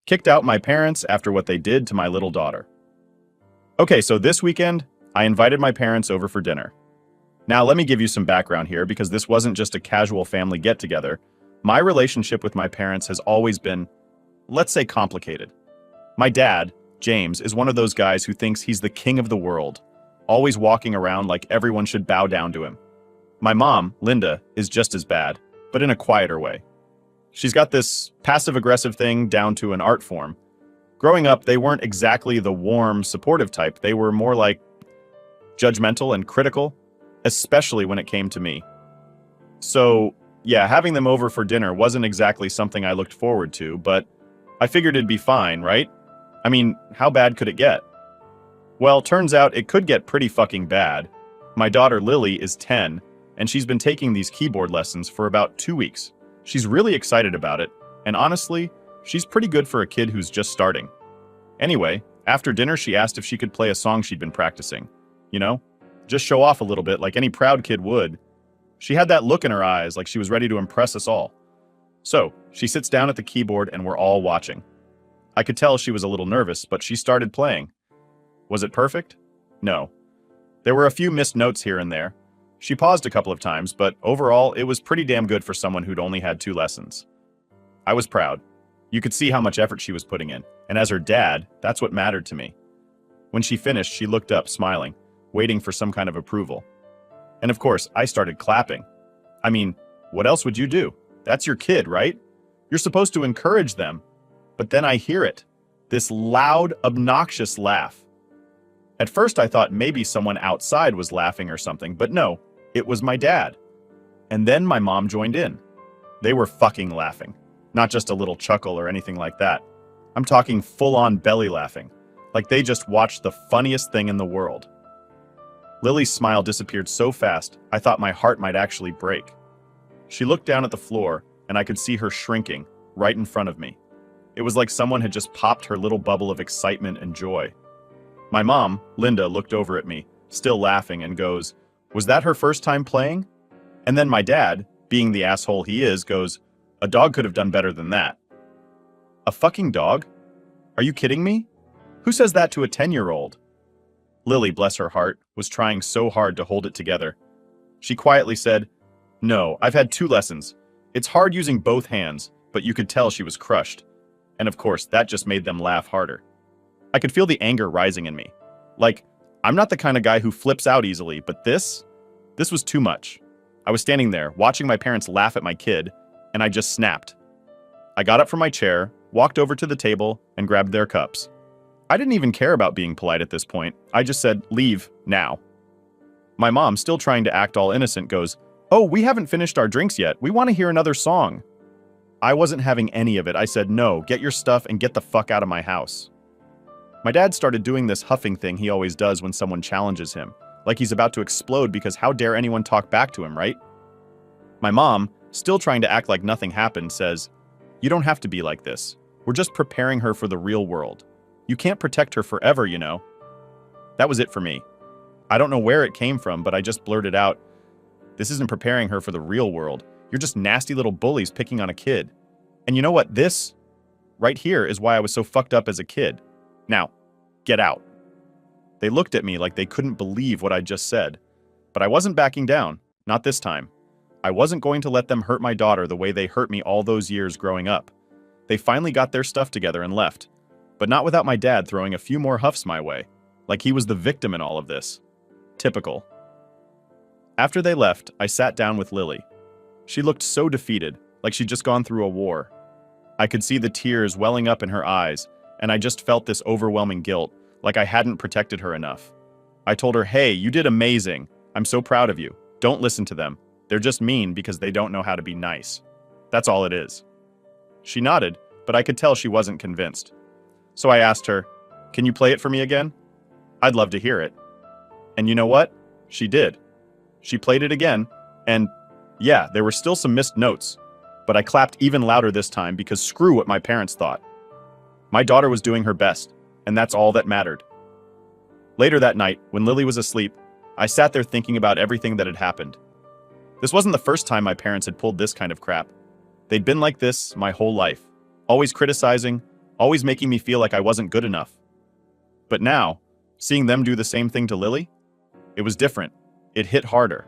Kicked out my parents after what they did to my little daughter. Okay, so this weekend, I invited my parents over for dinner. Now, let me give you some background here because this wasn't just a casual family get-together. My relationship with my parents has always been, let's say, complicated. My dad, James, is one of those guys who thinks he's the king of the world, always walking around like everyone should bow down to him. My mom, Linda, is just as bad, but in a quieter way. She's got this passive-aggressive thing down to an art form. Growing up, they weren't exactly the warm, supportive type. They were more like judgmental and critical, especially when it came to me. So, yeah, having them over for dinner wasn't exactly something I looked forward to, but I figured it'd be fine, right? I mean, how bad could it get? Well, turns out it could get pretty fucking bad. My daughter Lily is 10, and she's been taking these keyboard lessons for about 2 weeks. She's really excited about it, and honestly, she's pretty good for a kid who's just starting. Anyway, after dinner she asked if she could play a song she'd been practicing. You know, just show off a little bit like any proud kid would. She had that look in her eyes like she was ready to impress us all. So, she sits down at the keyboard and we're all watching. I could tell she was a little nervous, but she started playing. Was it perfect? No. There were a few missed notes here and there. She paused a couple of times, but overall, it was pretty damn good for someone who'd only had 2 lessons. I was proud. You could see how much effort she was putting in, and as her dad, that's what mattered to me. When she finished, she looked up, smiling, waiting for some kind of approval. And of course, I started clapping. I mean, what else would you do? That's your kid, right? You're supposed to encourage them. But then I hear it. This loud, obnoxious laugh. At first I thought maybe someone outside was laughing or something, but no, it was my dad. And then my mom joined in. They were fucking laughing. Not just a little chuckle or anything like that. I'm talking full-on belly laughing. Like they just watched the funniest thing in the world. Lily's smile disappeared so fast, I thought my heart might actually break. She looked down at the floor, and I could see her shrinking, right in front of me. It was like someone had just popped her little bubble of excitement and joy. My mom, Linda, looked over at me, still laughing, and goes, "Was that her first time playing?" And then my dad, being the asshole he is, goes, "A dog could have done better than that." A fucking dog? Are you kidding me? Who says that to a 10-year-old? Lily, bless her heart, was trying so hard to hold it together. She quietly said, "No, I've had 2 lessons. It's hard using both hands," but you could tell she was crushed. And of course, that just made them laugh harder. I could feel the anger rising in me. Like, I'm not the kind of guy who flips out easily, but this was too much. I was standing there, watching my parents laugh at my kid, and I just snapped. I got up from my chair, walked over to the table, and grabbed their cups. I didn't even care about being polite at this point. I just said, "Leave, now." My mom, still trying to act all innocent, goes, "Oh, we haven't finished our drinks yet. We want to hear another song." I wasn't having any of it. I said, "No, get your stuff and get the fuck out of my house." My dad started doing this huffing thing he always does when someone challenges him, like he's about to explode because how dare anyone talk back to him, right? My mom, still trying to act like nothing happened, says, "You don't have to be like this. We're just preparing her for the real world. You can't protect her forever, you know." That was it for me. I don't know where it came from, but I just blurted out, "This isn't preparing her for the real world. You're just nasty little bullies picking on a kid. And you know what? This right here is why I was so fucked up as a kid. Now, get out." They looked at me like they couldn't believe what I'd just said. But I wasn't backing down. Not this time. I wasn't going to let them hurt my daughter the way they hurt me all those years growing up. They finally got their stuff together and left. But not without my dad throwing a few more huffs my way. Like he was the victim in all of this. Typical. After they left, I sat down with Lily. She looked so defeated, like she'd just gone through a war. I could see the tears welling up in her eyes, and I just felt this overwhelming guilt, like I hadn't protected her enough. I told her, "Hey, you did amazing. I'm so proud of you. Don't listen to them. They're just mean because they don't know how to be nice. That's all it is." She nodded, but I could tell she wasn't convinced. So I asked her, "Can you play it for me again? I'd love to hear it." And you know what? She did. She played it again, and yeah, there were still some missed notes, but I clapped even louder this time because screw what my parents thought. My daughter was doing her best, and that's all that mattered. Later that night, when Lily was asleep, I sat there thinking about everything that had happened. This wasn't the first time my parents had pulled this kind of crap. They'd been like this my whole life, always criticizing, always making me feel like I wasn't good enough. But now, seeing them do the same thing to Lily, it was different. It hit harder.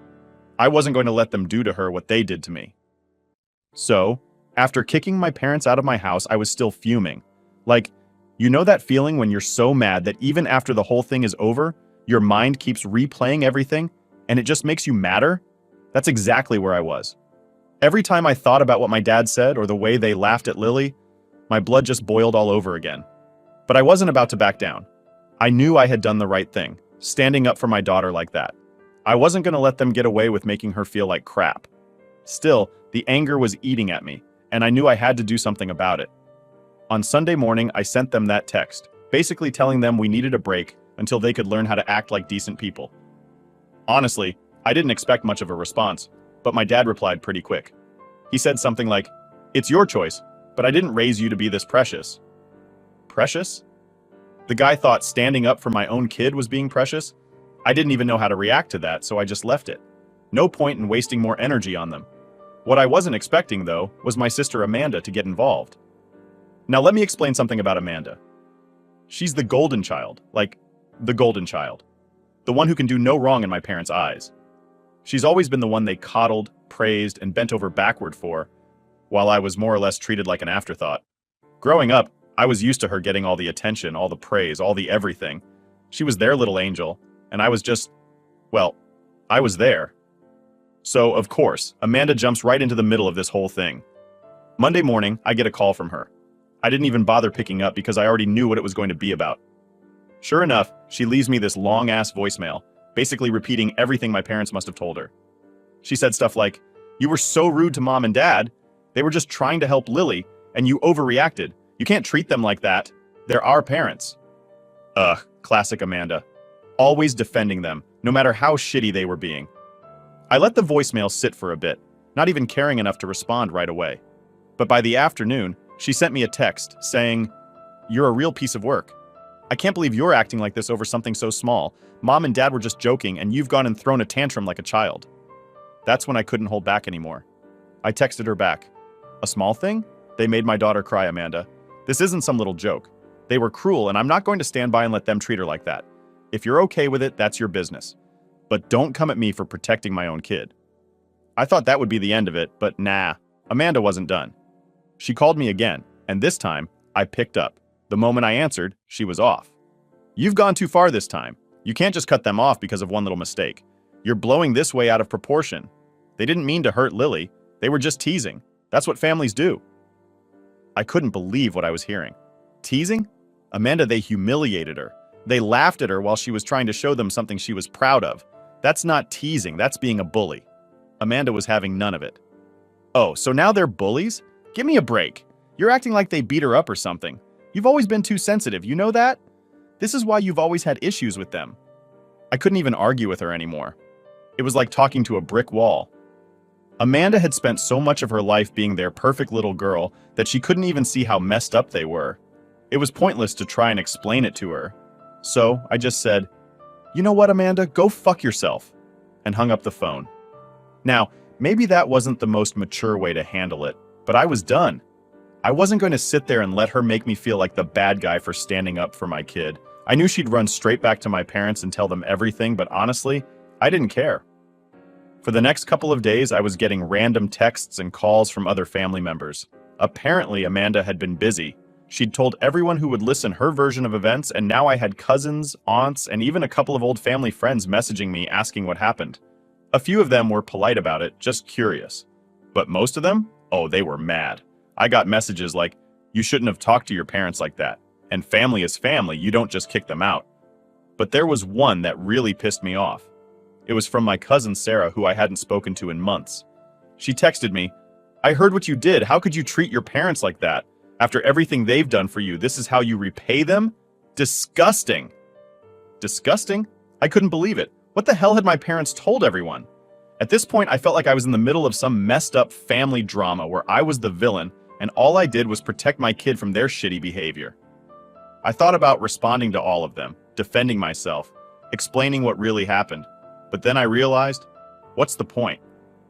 I wasn't going to let them do to her what they did to me. So, after kicking my parents out of my house, I was still fuming. Like, you know that feeling when you're so mad that even after the whole thing is over, your mind keeps replaying everything, and it just makes you madder? That's exactly where I was. Every time I thought about what my dad said or the way they laughed at Lily, my blood just boiled all over again. But I wasn't about to back down. I knew I had done the right thing, standing up for my daughter like that. I wasn't going to let them get away with making her feel like crap. Still, the anger was eating at me, and I knew I had to do something about it. On Sunday morning, I sent them that text, basically telling them we needed a break until they could learn how to act like decent people. Honestly, I didn't expect much of a response, but my dad replied pretty quick. He said something like, "It's your choice, but I didn't raise you to be this precious." Precious? The guy thought standing up for my own kid was being precious? I didn't even know how to react to that, so I just left it. No point in wasting more energy on them. What I wasn't expecting, though, was my sister Amanda to get involved. Now let me explain something about Amanda. She's the golden child, like the golden child. The one who can do no wrong in my parents' eyes. She's always been the one they coddled, praised, and bent over backward for, while I was more or less treated like an afterthought. Growing up, I was used to her getting all the attention, all the praise, all the everything. She was their little angel, and I was just, well, I was there. So, of course, Amanda jumps right into the middle of this whole thing. Monday morning, I get a call from her. I didn't even bother picking up because I already knew what it was going to be about. Sure enough, she leaves me this long-ass voicemail, basically repeating everything my parents must have told her. She said stuff like, "You were so rude to mom and dad. They were just trying to help Lily, and you overreacted. You can't treat them like that. They're our parents." Ugh, classic Amanda. Always defending them, no matter how shitty they were being. I let the voicemail sit for a bit, not even caring enough to respond right away. But by the afternoon, she sent me a text saying, "You're a real piece of work. I can't believe you're acting like this over something so small. Mom and dad were just joking, and you've gone and thrown a tantrum like a child." That's when I couldn't hold back anymore. I texted her back. "A small thing? They made my daughter cry, Amanda. This isn't some little joke. They were cruel, and I'm not going to stand by and let them treat her like that. If you're okay with it, that's your business. But don't come at me for protecting my own kid." I thought that would be the end of it, but nah, Amanda wasn't done. She called me again, and this time, I picked up. The moment I answered, she was off. "You've gone too far this time. You can't just cut them off because of one little mistake. You're blowing this way out of proportion. They didn't mean to hurt Lily. They were just teasing. That's what families do." I couldn't believe what I was hearing. Teasing? Amanda, they humiliated her. They laughed at her while she was trying to show them something she was proud of. That's not teasing, that's being a bully. Amanda was having none of it. "Oh, so now they're bullies? Give me a break. You're acting like they beat her up or something. You've always been too sensitive, you know that? This is why you've always had issues with them." I couldn't even argue with her anymore. It was like talking to a brick wall. Amanda had spent so much of her life being their perfect little girl that she couldn't even see how messed up they were. It was pointless to try and explain it to her. So I just said, "You know what, Amanda, go fuck yourself," and hung up the phone. Now, maybe that wasn't the most mature way to handle it, but I was done. I wasn't going to sit there and let her make me feel like the bad guy for standing up for my kid. I knew she'd run straight back to my parents and tell them everything, but honestly, I didn't care. For the next couple of days, I was getting random texts and calls from other family members. Apparently, Amanda had been busy. She'd told everyone who would listen her version of events, and now I had cousins, aunts, and even a couple of old family friends messaging me asking what happened. A few of them were polite about it, just curious. But most of them? Oh, they were mad. I got messages like, "You shouldn't have talked to your parents like that. And family is family, you don't just kick them out." But there was one that really pissed me off. It was from my cousin Sarah, who I hadn't spoken to in months. She texted me, "I heard what you did. How could you treat your parents like that? After everything they've done for you, this is how you repay them? Disgusting." Disgusting? I couldn't believe it. What the hell had my parents told everyone? At this point, I felt like I was in the middle of some messed up family drama where I was the villain, and all I did was protect my kid from their shitty behavior. I thought about responding to all of them, defending myself, explaining what really happened. But then I realized, what's the point?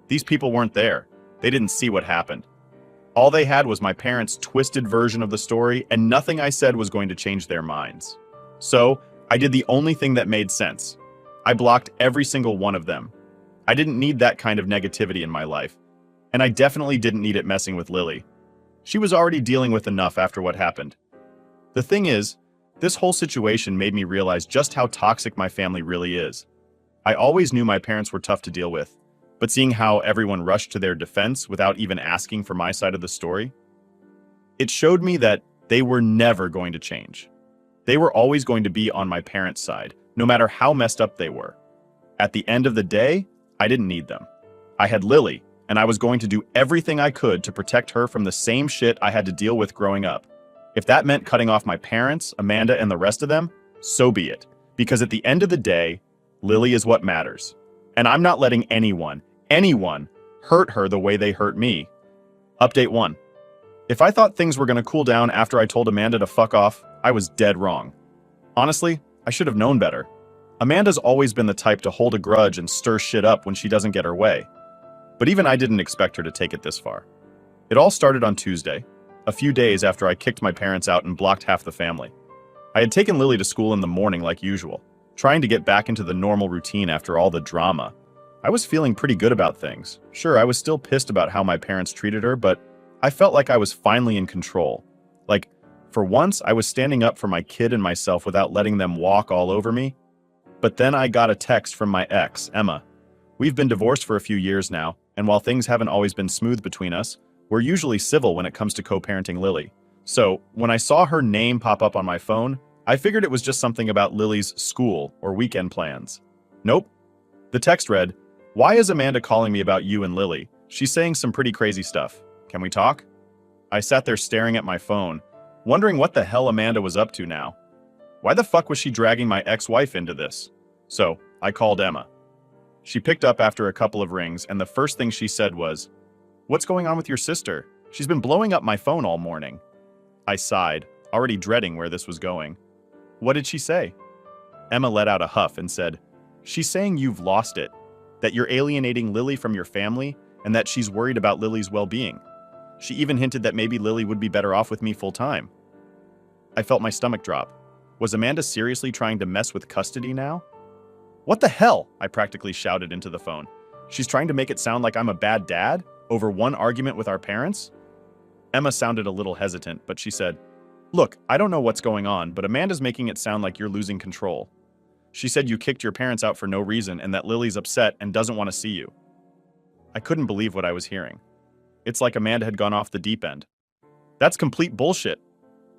These people weren't there. They didn't see what happened. All they had was my parents' twisted version of the story, and nothing I said was going to change their minds. So, I did the only thing that made sense. I blocked every single one of them. I didn't need that kind of negativity in my life, and I definitely didn't need it messing with Lily. She was already dealing with enough after what happened. The thing is, this whole situation made me realize just how toxic my family really is. I always knew my parents were tough to deal with, but seeing how everyone rushed to their defense without even asking for my side of the story, it showed me that they were never going to change. They were always going to be on my parents' side, no matter how messed up they were. At the end of the day, I didn't need them. I had Lily, and I was going to do everything I could to protect her from the same shit I had to deal with growing up. If that meant cutting off my parents, Amanda, and the rest of them, so be it. Because at the end of the day, Lily is what matters. And I'm not letting anyone hurt her the way they hurt me. Update 1. If I thought things were going to cool down after I told Amanda to fuck off, I was dead wrong. Honestly, I should have known better. Amanda's always been the type to hold a grudge and stir shit up when she doesn't get her way. But even I didn't expect her to take it this far. It all started on Tuesday, a few days after I kicked my parents out and blocked half the family. I had taken Lily to school in the morning like usual, trying to get back into the normal routine after all the drama. I was feeling pretty good about things. Sure, I was still pissed about how my parents treated her, but I felt like I was finally in control. Like, for once, I was standing up for my kid and myself without letting them walk all over me. But then I got a text from my ex, Emma. We've been divorced for a few years now, and while things haven't always been smooth between us, we're usually civil when it comes to co-parenting Lily. So, when I saw her name pop up on my phone, I figured it was just something about Lily's school or weekend plans. Nope. The text read, "Why is Amanda calling me about you and Lily? She's saying some pretty crazy stuff. Can we talk?" I sat there staring at my phone, wondering what the hell Amanda was up to now. Why the fuck was she dragging my ex-wife into this? So, I called Emma. She picked up after a couple of rings, and the first thing she said was, "What's going on with your sister? She's been blowing up my phone all morning." I sighed, already dreading where this was going. "What did she say?" Emma let out a huff and said, "She's saying you've lost it, that you're alienating Lily from your family, and that she's worried about Lily's well-being. She even hinted that maybe Lily would be better off with me full-time." I felt my stomach drop. Was Amanda seriously trying to mess with custody now? "What the hell?" I practically shouted into the phone. "She's trying to make it sound like I'm a bad dad over one argument with our parents?" Emma sounded a little hesitant, but she said, "Look, I don't know what's going on, but Amanda's making it sound like you're losing control. She said you kicked your parents out for no reason and that Lily's upset and doesn't want to see you." I couldn't believe what I was hearing. It's like Amanda had gone off the deep end. That's complete bullshit.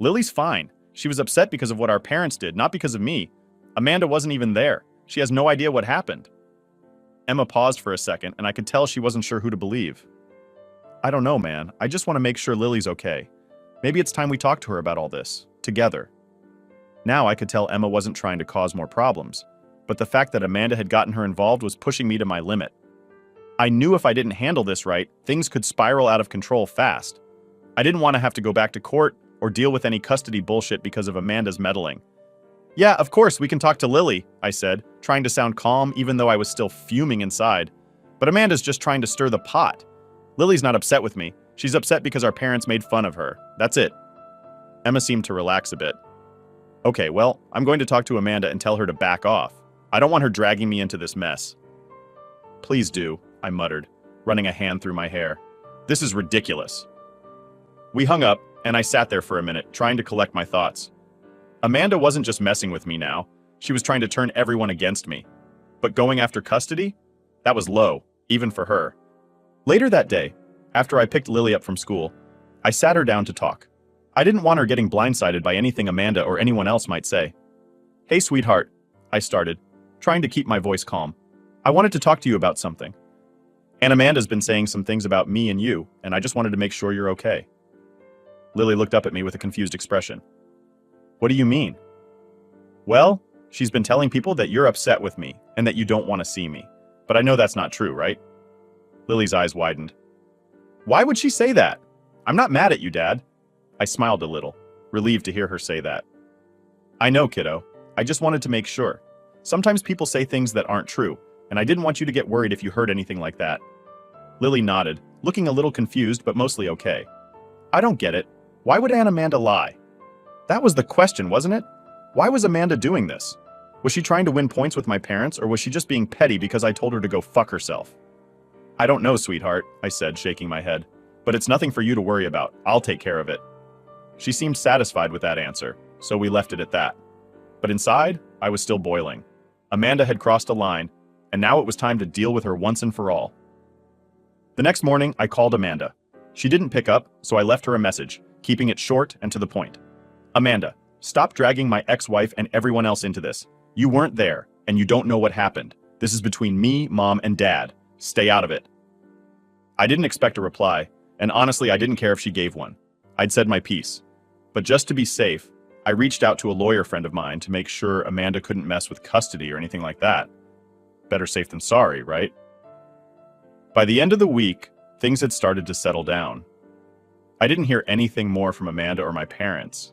Lily's fine. She was upset because of what our parents did, not because of me. Amanda wasn't even there. She has no idea what happened. Emma paused for a second, and I could tell she wasn't sure who to believe. "I don't know, man. I just want to make sure Lily's okay. Maybe it's time we talk to her about all this, together." Now I could tell Emma wasn't trying to cause more problems, but the fact that Amanda had gotten her involved was pushing me to my limit. I knew if I didn't handle this right, things could spiral out of control fast. I didn't want to have to go back to court or deal with any custody bullshit because of Amanda's meddling. "Yeah, of course, we can talk to Lily," I said, trying to sound calm even though I was still fuming inside. "But Amanda's just trying to stir the pot. Lily's not upset with me. She's upset because our parents made fun of her. That's it." Emma seemed to relax a bit. "Okay, well, I'm going to talk to Amanda and tell her to back off. I don't want her dragging me into this mess." "Please do," I muttered, running a hand through my hair. "This is ridiculous." We hung up, and I sat there for a minute, trying to collect my thoughts. Amanda wasn't just messing with me now. She was trying to turn everyone against me. But going after custody? That was low, even for her. Later that day, after I picked Lily up from school, I sat her down to talk. I didn't want her getting blindsided by anything Amanda or anyone else might say. "Hey, sweetheart," I started, trying to keep my voice calm. "I wanted to talk to you about something. And Amanda's been saying some things about me and you, and I just wanted to make sure you're okay." Lily looked up at me with a confused expression. "What do you mean?" "Well, she's been telling people that you're upset with me and that you don't want to see me. But I know that's not true, right?" Lily's eyes widened. "Why would she say that? I'm not mad at you, Dad." I smiled a little, relieved to hear her say that. "I know, kiddo. I just wanted to make sure. Sometimes people say things that aren't true, and I didn't want you to get worried if you heard anything like that." Lily nodded, looking a little confused but mostly okay. I don't get it. Why would Aunt Amanda lie? That was the question, wasn't it? Why was Amanda doing this? Was she trying to win points with my parents, or was she just being petty because I told her to go fuck herself? I don't know, sweetheart, I said, shaking my head. But it's nothing for you to worry about. I'll take care of it. She seemed satisfied with that answer, so we left it at that. But inside, I was still boiling. Amanda had crossed a line, and now it was time to deal with her once and for all. The next morning, I called Amanda. She didn't pick up, so I left her a message, keeping it short and to the point. Amanda, stop dragging my ex-wife and everyone else into this. You weren't there, and you don't know what happened. This is between me, Mom, and Dad. Stay out of it. I didn't expect a reply, and honestly, I didn't care if she gave one. I'd said my piece. But just to be safe, I reached out to a lawyer friend of mine to make sure Amanda couldn't mess with custody or anything like that. Better safe than sorry, right? By the end of the week, things had started to settle down. I didn't hear anything more from Amanda or my parents.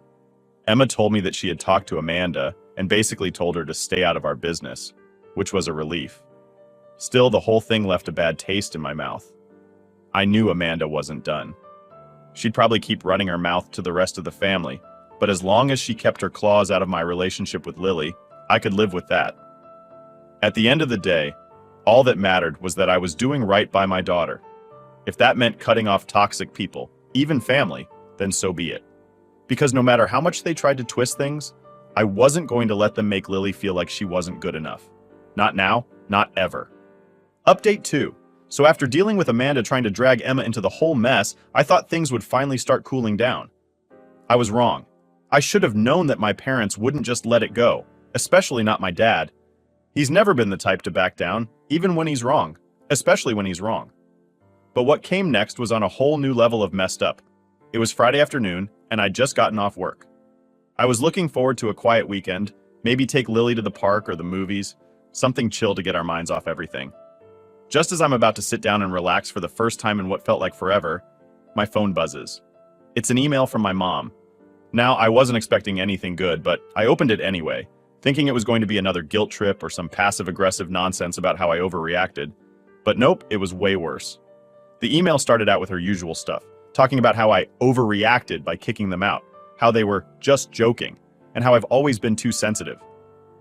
Emma told me that she had talked to Amanda and basically told her to stay out of our business, which was a relief. Still, the whole thing left a bad taste in my mouth. I knew Amanda wasn't done. She'd probably keep running her mouth to the rest of the family, but as long as she kept her claws out of my relationship with Lily, I could live with that. At the end of the day, all that mattered was that I was doing right by my daughter. If that meant cutting off toxic people, even family, then so be it. Because no matter how much they tried to twist things, I wasn't going to let them make Lily feel like she wasn't good enough. Not now, not ever. Update 2. So after dealing with Amanda trying to drag Emma into the whole mess, I thought things would finally start cooling down. I was wrong. I should have known that my parents wouldn't just let it go, especially not my dad. He's never been the type to back down, even when he's wrong, especially when he's wrong. But what came next was on a whole new level of messed up. It was Friday afternoon, and I'd just gotten off work. I was looking forward to a quiet weekend, maybe take Lily to the park or the movies, something chill to get our minds off everything. Just as I'm about to sit down and relax for the first time in what felt like forever, my phone buzzes. It's an email from my mom. Now, I wasn't expecting anything good, but I opened it anyway, thinking it was going to be another guilt trip or some passive-aggressive nonsense about how I overreacted. But nope, it was way worse. The email started out with her usual stuff, talking about how I overreacted by kicking them out, how they were just joking, and how I've always been too sensitive.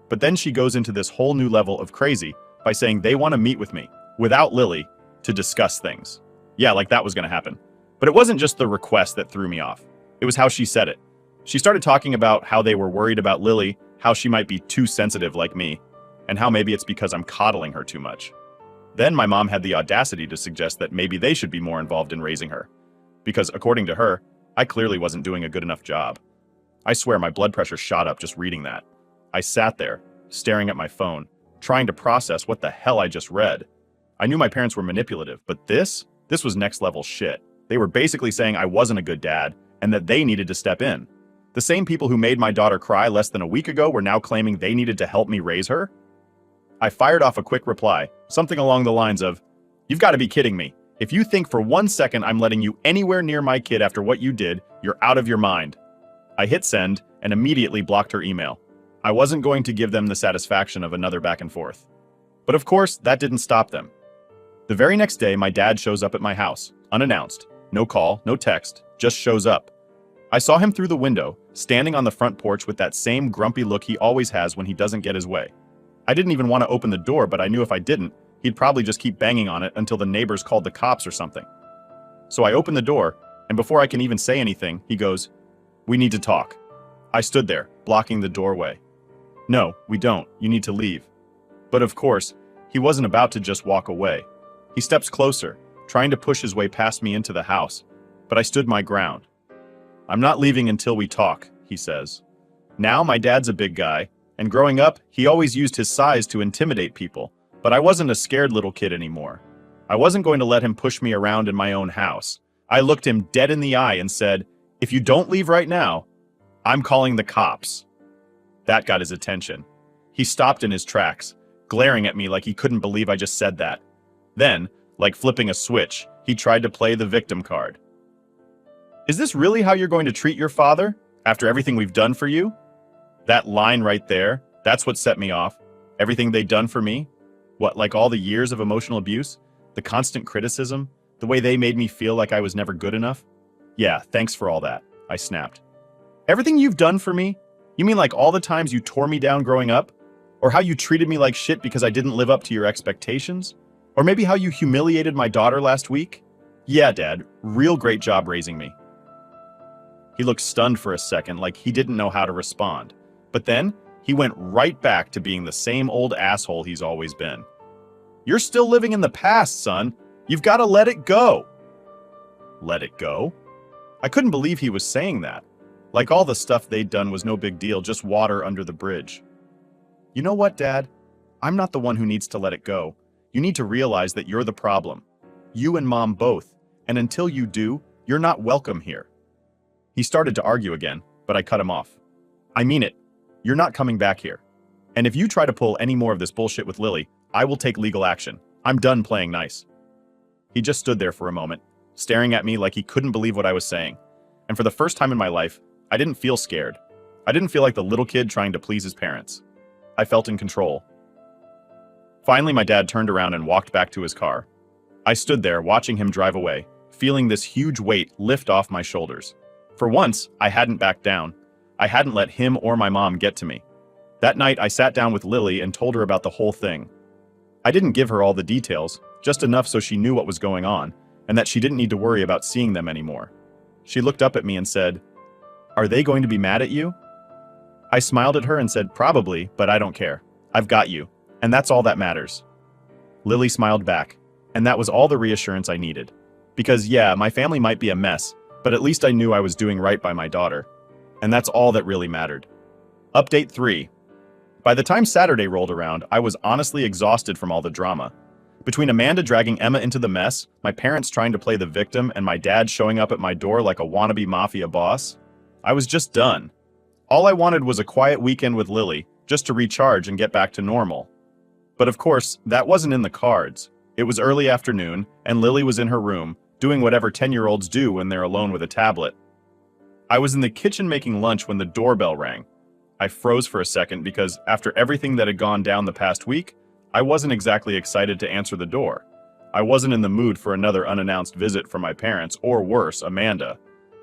But then she goes into this whole new level of crazy by saying they want to meet with me, without Lily, to discuss things. Yeah, like that was going to happen. But it wasn't just the request that threw me off. It was how she said it. She started talking about how they were worried about Lily, how she might be too sensitive like me, and how maybe it's because I'm coddling her too much. Then my mom had the audacity to suggest that maybe they should be more involved in raising her. Because according to her, I clearly wasn't doing a good enough job. I swear my blood pressure shot up just reading that. I sat there, staring at my phone, trying to process what the hell I just read. I knew my parents were manipulative, but this was next level shit. They were basically saying I wasn't a good dad, and that they needed to step in. The same people who made my daughter cry less than a week ago were now claiming they needed to help me raise her? I fired off a quick reply, something along the lines of, "You've got to be kidding me. If you think for 1 second I'm letting you anywhere near my kid after what you did, you're out of your mind." I hit send and immediately blocked her email. I wasn't going to give them the satisfaction of another back and forth. But of course, that didn't stop them. The very next day, my dad shows up at my house, unannounced. No call, no text, just shows up. I saw him through the window, standing on the front porch with that same grumpy look he always has when he doesn't get his way. I didn't even want to open the door, but I knew if I didn't, he'd probably just keep banging on it until the neighbors called the cops or something. So I opened the door, and before I can even say anything, he goes, "We need to talk." I stood there, blocking the doorway. "No, we don't. You need to leave." But of course, he wasn't about to just walk away. He steps closer, trying to push his way past me into the house, but I stood my ground. "I'm not leaving until we talk," he says. Now my dad's a big guy, and growing up, he always used his size to intimidate people, but I wasn't a scared little kid anymore. I wasn't going to let him push me around in my own house. I looked him dead in the eye and said, "If you don't leave right now, I'm calling the cops." That got his attention. He stopped in his tracks, glaring at me like he couldn't believe I just said that. Then, like flipping a switch, he tried to play the victim card. "Is this really how you're going to treat your father, after everything we've done for you?" That line right there, that's what set me off. Everything they'd done for me? What, like all the years of emotional abuse? The constant criticism? The way they made me feel like I was never good enough? Yeah, thanks for all that, I snapped. Everything you've done for me? You mean like all the times you tore me down growing up? Or how you treated me like shit because I didn't live up to your expectations? Or maybe how you humiliated my daughter last week? Yeah, Dad, real great job raising me. He looked stunned for a second, like he didn't know how to respond. But then, he went right back to being the same old asshole he's always been. You're still living in the past, son. You've got to let it go. Let it go? I couldn't believe he was saying that. Like all the stuff they'd done was no big deal, just water under the bridge. You know what, Dad? I'm not the one who needs to let it go. You need to realize that you're the problem. You and Mom both. And until you do, you're not welcome here. He started to argue again, but I cut him off. I mean it. You're not coming back here. And if you try to pull any more of this bullshit with Lily, I will take legal action. I'm done playing nice. He just stood there for a moment, staring at me like he couldn't believe what I was saying. And for the first time in my life, I didn't feel scared. I didn't feel like the little kid trying to please his parents. I felt in control. Finally, my dad turned around and walked back to his car. I stood there watching him drive away, feeling this huge weight lift off my shoulders. For once, I hadn't backed down. I hadn't let him or my mom get to me. That night, I sat down with Lily and told her about the whole thing. I didn't give her all the details, just enough so she knew what was going on, and that she didn't need to worry about seeing them anymore. She looked up at me and said, "Are they going to be mad at you?" I smiled at her and said, "Probably, but I don't care. I've got you, and that's all that matters." Lily smiled back, and that was all the reassurance I needed. Because yeah, my family might be a mess, but at least I knew I was doing right by my daughter. And that's all that really mattered. Update 3. By the time Saturday rolled around, I was honestly exhausted from all the drama. Between Amanda dragging Emma into the mess, my parents trying to play the victim, and my dad showing up at my door like a wannabe mafia boss, I was just done. All I wanted was a quiet weekend with Lily, just to recharge and get back to normal. But of course, that wasn't in the cards. It was early afternoon, and Lily was in her room, doing whatever 10-year-olds do when they're alone with a tablet. I was in the kitchen making lunch when the doorbell rang. I froze for a second because, after everything that had gone down the past week, I wasn't exactly excited to answer the door. I wasn't in the mood for another unannounced visit from my parents, or worse, Amanda.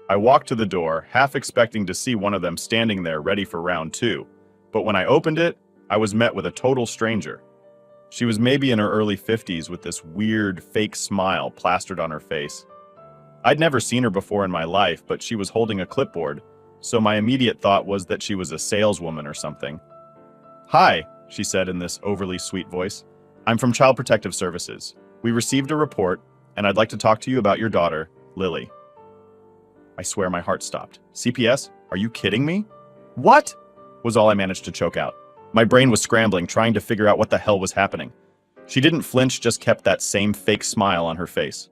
I walked to the door, half expecting to see one of them standing there ready for round 2. But when I opened it, I was met with a total stranger. She was maybe in her early 50s with this weird, fake smile plastered on her face. I'd never seen her before in my life, but she was holding a clipboard, so my immediate thought was that she was a saleswoman or something. "Hi," she said in this overly sweet voice. "I'm from Child Protective Services. We received a report, and I'd like to talk to you about your daughter, Lily." I swear my heart stopped. "CPS? Are you kidding me?" "What?" was all I managed to choke out. My brain was scrambling, trying to figure out what the hell was happening. She didn't flinch, just kept that same fake smile on her face.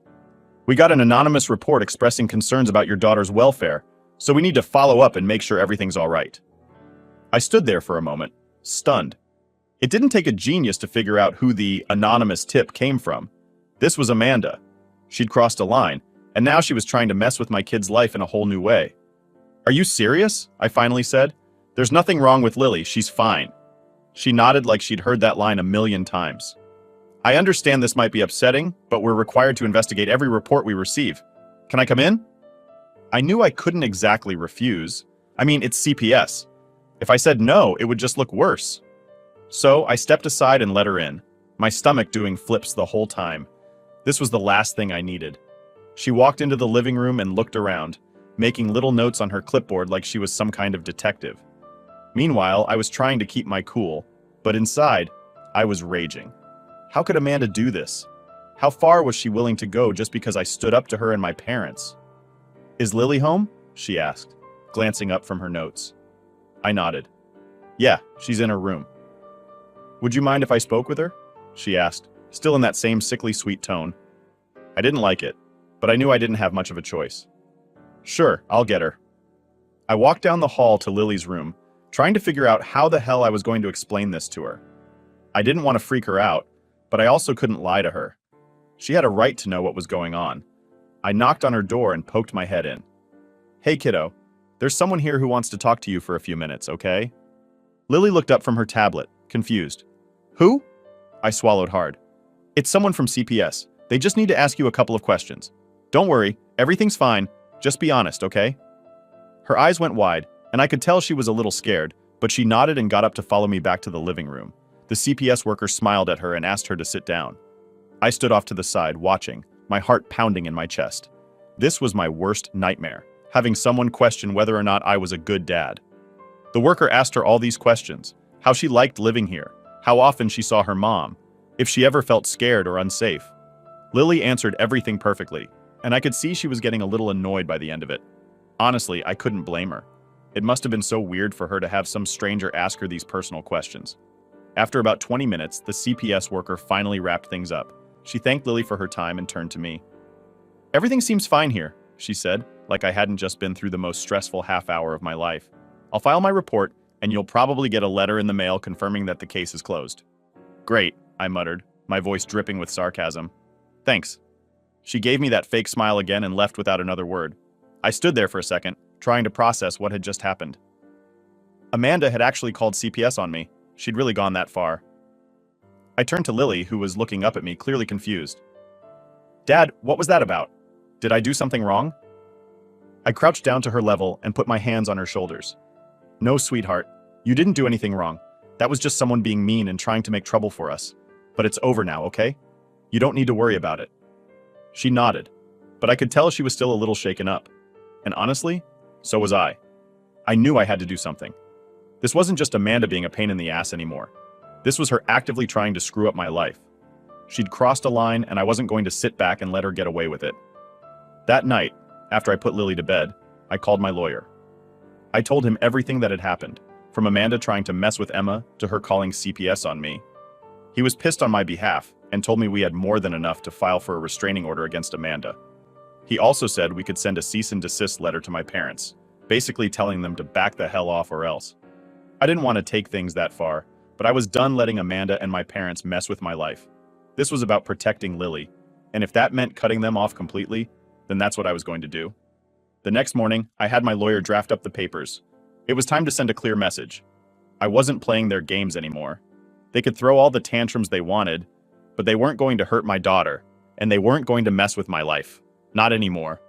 "We got an anonymous report expressing concerns about your daughter's welfare, so we need to follow up and make sure everything's all right." I stood there for a moment, stunned. It didn't take a genius to figure out who the anonymous tip came from. This was Amanda. She'd crossed a line, and now she was trying to mess with my kid's life in a whole new way. "Are you serious?" I finally said. "There's nothing wrong with Lily, she's fine." She nodded like she'd heard that line a million times. "I understand this might be upsetting, but we're required to investigate every report we receive. Can I come in?" I knew I couldn't exactly refuse. I mean, it's CPS. If I said no, it would just look worse. So I stepped aside and let her in, my stomach doing flips the whole time. This was the last thing I needed. She walked into the living room and looked around, making little notes on her clipboard like she was some kind of detective. Meanwhile, I was trying to keep my cool, but inside, I was raging. How could Amanda do this? How far was she willing to go just because I stood up to her and my parents? "Is Lily home?" she asked, glancing up from her notes. I nodded. "Yeah, she's in her room." "Would you mind if I spoke with her?" she asked, still in that same sickly sweet tone. I didn't like it, but I knew I didn't have much of a choice. "Sure, I'll get her." I walked down the hall to Lily's room, trying to figure out how the hell I was going to explain this to her. I didn't want to freak her out, but I also couldn't lie to her. She had a right to know what was going on. I knocked on her door and poked my head in. "Hey kiddo, there's someone here who wants to talk to you for a few minutes, okay?" Lily looked up from her tablet, confused. "Who?" I swallowed hard. "It's someone from CPS. They just need to ask you a couple of questions. Don't worry, everything's fine. Just be honest, okay? Her eyes went wide, and I could tell she was a little scared, but she nodded and got up to follow me back to the living room. The CPS worker smiled at her and asked her to sit down. I stood off to the side, watching, my heart pounding in my chest. This was my worst nightmare, having someone question whether or not I was a good dad. The worker asked her all these questions: how she liked living here, how often she saw her mom, if she ever felt scared or unsafe. Lily answered everything perfectly, and I could see she was getting a little annoyed by the end of it. Honestly, I couldn't blame her. It must have been so weird for her to have some stranger ask her these personal questions. After about 20 minutes, the CPS worker finally wrapped things up. She thanked Lily for her time and turned to me. "Everything seems fine here," she said, like I hadn't just been through the most stressful half hour of my life. "I'll file my report, and you'll probably get a letter in the mail confirming that the case is closed." "Great," I muttered, my voice dripping with sarcasm. "Thanks." She gave me that fake smile again and left without another word. I stood there for a second, trying to process what had just happened. Amanda had actually called CPS on me. She'd really gone that far. I turned to Lily, who was looking up at me, clearly confused. "Dad, what was that about? Did I do something wrong?" I crouched down to her level and put my hands on her shoulders. "No, sweetheart, you didn't do anything wrong. That was just someone being mean and trying to make trouble for us. But it's over now, okay? You don't need to worry about it." She nodded, but I could tell she was still a little shaken up. And honestly, so was I. I knew I had to do something. This wasn't just Amanda being a pain in the ass anymore. This was her actively trying to screw up my life. She'd crossed a line, and I wasn't going to sit back and let her get away with it. That night, after I put Lily to bed, I called my lawyer. I told him everything that had happened, from Amanda trying to mess with Emma to her calling CPS on me. He was pissed on my behalf and told me we had more than enough to file for a restraining order against Amanda. He also said we could send a cease and desist letter to my parents, basically telling them to back the hell off or else. I didn't want to take things that far, but I was done letting Amanda and my parents mess with my life. This was about protecting Lily, and if that meant cutting them off completely, then that's what I was going to do. The next morning, I had my lawyer draft up the papers. It was time to send a clear message. I wasn't playing their games anymore. They could throw all the tantrums they wanted, but they weren't going to hurt my daughter, and they weren't going to mess with my life. Not anymore.